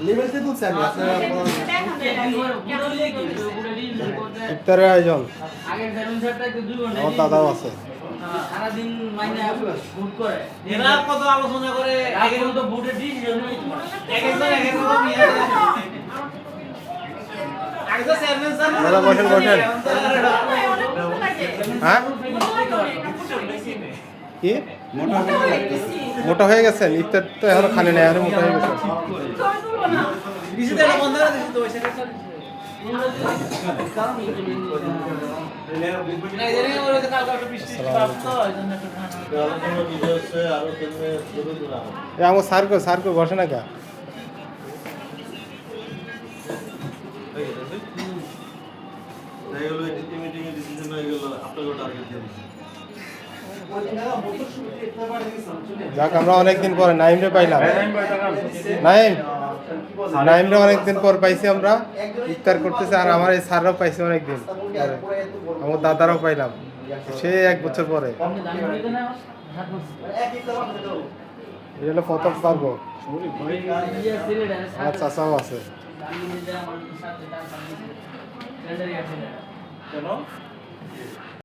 লেভেলতে তুলছে আমি আপনারা ইফতারের আয়োজন আমার দাদাও আছে। সারাদিন মাইনে ভোট করে এরা কত আলোচনা করে আগের মতো ভোটের ডিসিশন দাদা বসেন বসেন। হ্যাঁ কি মোটা হয়ে গেছেন? ইফতার তো এখনো খালি নাই, এখনো মোটা হয়ে গেছে। আমার স্যার বসে না কে? যাক আমরা অনেকদিন পরে নাইমরে পাইলাম। নাইমরে অনেকদিন পর পাইছি আমরা, ইফতার করতেছে। আর আমার এই স্যাররাও পাইছি অনেকদিন পরে, আমার দাদারাও পাইলাম সে 1 বছর পরে। এটা হলো প্রথম পর্ব। আচ্ছা চাচাও আছে। কেন